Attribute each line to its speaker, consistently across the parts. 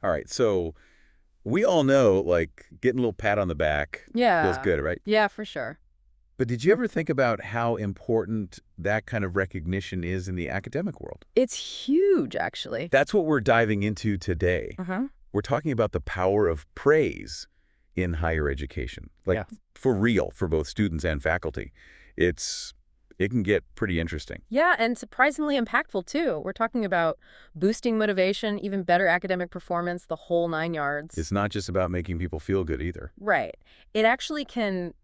Speaker 1: All right, so we all know, like, getting a little pat on the back feels
Speaker 2: Yeah.
Speaker 1: good, right?
Speaker 2: Yeah, for sure.
Speaker 1: But did you ever think about how important that kind of recognition is in the academic world?
Speaker 2: It's huge, actually.
Speaker 1: That's what we're diving into today.
Speaker 2: Uh-huh.
Speaker 1: We're talking about the power of praise in higher education. Like,
Speaker 2: Yeah.
Speaker 1: for real, for both students and faculty. It's it can get pretty interesting.
Speaker 2: Yeah, and surprisingly impactful too. We're talking about boosting motivation, even better academic performance, the whole nine yards.
Speaker 1: It's not just about making people feel good either.
Speaker 2: Right. It actually can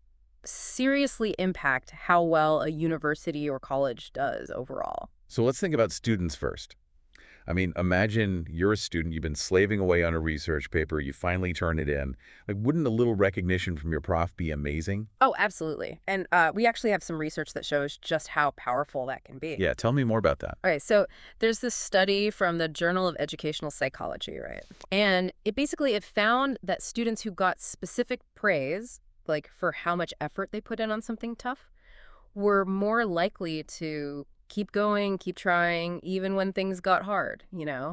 Speaker 2: seriously impact how well a university or college does overall.
Speaker 1: So let's think about students first. I mean, imagine you're a student, you've been slaving away on a research paper, you finally turn it in. Like, wouldn't a little recognition from your prof be amazing?
Speaker 2: Oh, absolutely. And we actually have some research that shows just how powerful that can be.
Speaker 1: Yeah, tell me more about that.
Speaker 2: Okay, so there's this study from the Journal of Educational Psychology, right? And it found that students who got specific praise, like for how much effort they put in on something tough, were more likely to keep going, keep trying, even when things got hard.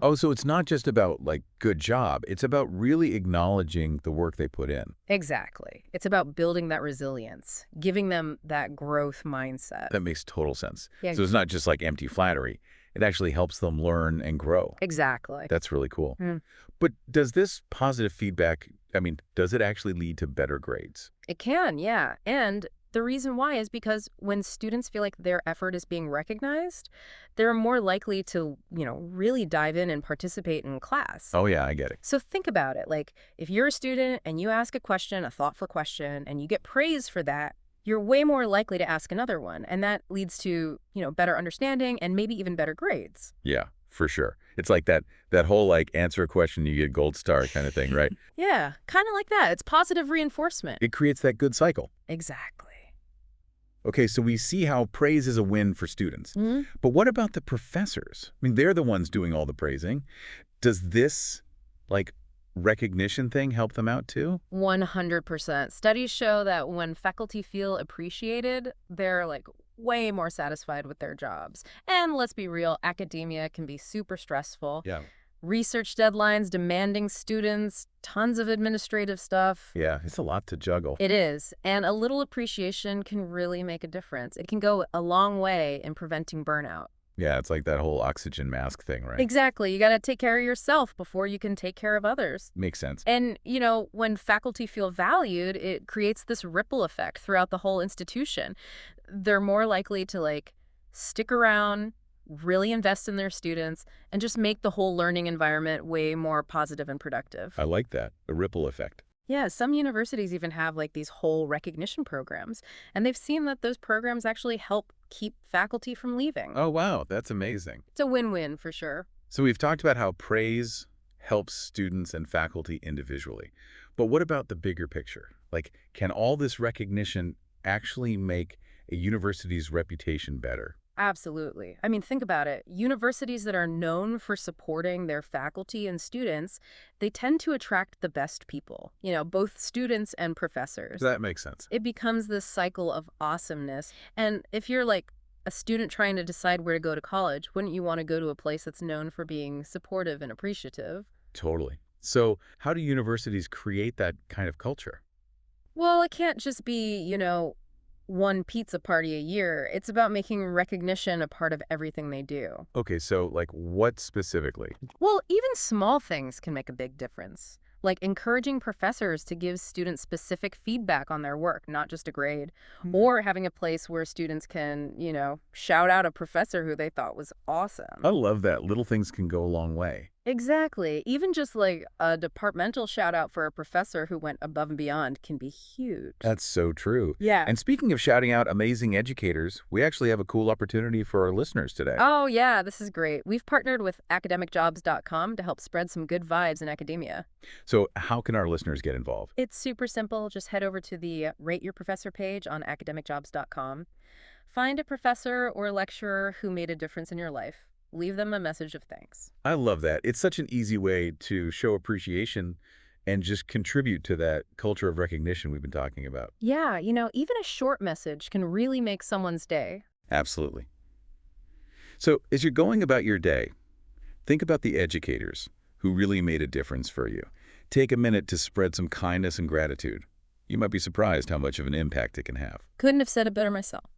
Speaker 1: Oh, so it's not just about, like, good job. It's about really acknowledging the work they put in.
Speaker 2: Exactly. It's about building that resilience, giving them that growth mindset.
Speaker 1: That makes total sense.
Speaker 2: Yeah,
Speaker 1: So it's not just like empty flattery. It actually helps them learn and grow.
Speaker 2: exactly.
Speaker 1: That's really cool.
Speaker 2: Mm.
Speaker 1: But does this positive feedback, I mean, does it actually lead to better grades?
Speaker 2: It can, yeah. And the reason why is because when students feel like their effort is being recognized, they're more likely to, really dive in and participate in class.
Speaker 1: Oh, yeah, I get it.
Speaker 2: So think about it. Like, if you're a student and you ask a question, a thoughtful question, and you get praise for that, you're way more likely to ask another one. And that leads to, better understanding and maybe even better grades.
Speaker 1: Yeah, for sure. It's like that whole, like, answer a question, you get a gold star kind of thing, right?
Speaker 2: Yeah, kind of like that. It's positive reinforcement.
Speaker 1: It creates that good cycle.
Speaker 2: Exactly.
Speaker 1: Okay, so we see how praise is a win for students.
Speaker 2: Mhm.
Speaker 1: But what about the professors? I mean, they're the ones doing all the praising. Does this, like, recognition thing help them out too?
Speaker 2: 100%. Studies show that when faculty feel appreciated, they're like way more satisfied with their jobs. And let's be real, academia can be super stressful.
Speaker 1: Yeah.
Speaker 2: Research deadlines, demanding students, tons of administrative stuff.
Speaker 1: Yeah, it's a lot to juggle.
Speaker 2: It is. And a little appreciation can really make a difference. It can go a long way in preventing burnout.
Speaker 1: Yeah, it's like that whole oxygen mask thing, right?
Speaker 2: Exactly. You got to take care of yourself before you can take care of others.
Speaker 1: Makes sense.
Speaker 2: And, when faculty feel valued, it creates this ripple effect throughout the whole institution. They're more likely to, like, stick around, really invest in their students, and just make the whole learning environment way more positive and productive.
Speaker 1: I like that. The ripple effect.
Speaker 2: Yeah, some universities even have, like, these whole recognition programs, and they've seen that those programs actually help keep faculty from leaving.
Speaker 1: Oh, wow, that's amazing.
Speaker 2: It's a win-win for sure.
Speaker 1: So we've talked about how praise helps students and faculty individually. But what about the bigger picture? Like, can all this recognition actually make a university's reputation better?
Speaker 2: Absolutely. I mean, think about it. Universities that are known for supporting their faculty and students, they tend to attract the best people, both students and professors.
Speaker 1: That makes sense.
Speaker 2: It becomes this cycle of awesomeness. And if you're like a student trying to decide where to go to college, wouldn't you want to go to a place that's known for being supportive and appreciative?
Speaker 1: Totally. So how do universities create that kind of culture?
Speaker 2: Well, it can't just be, one pizza party a year. It's about making recognition a part of everything they do.
Speaker 1: Okay, so, like, what specifically?
Speaker 2: Well, even small things can make a big difference, like encouraging professors to give students specific feedback on their work, not just a grade, or having a place where students can, shout out a professor who they thought was awesome.
Speaker 1: I love that. Little things can go a long way.
Speaker 2: Exactly. Even just like a departmental shout out for a professor who went above and beyond can be huge.
Speaker 1: That's so true.
Speaker 2: Yeah.
Speaker 1: And speaking of shouting out amazing educators, we actually have a cool opportunity for our listeners today.
Speaker 2: Oh, yeah, this is great. We've partnered with academicjobs.com to help spread some good vibes in academia.
Speaker 1: So how can our listeners get involved?
Speaker 2: It's super simple. Just head over to the Rate Your Professor page on academicjobs.com. Find a professor or lecturer who made a difference in your life. Leave them a message of thanks.
Speaker 1: I love that. It's such an easy way to show appreciation and just contribute to that culture of recognition we've been talking about.
Speaker 2: Yeah, even a short message can really make someone's day.
Speaker 1: Absolutely. So as you're going about your day, think about the educators who really made a difference for you. Take a minute to spread some kindness and gratitude. You might be surprised how much of an impact it can have.
Speaker 2: Couldn't have said it better myself.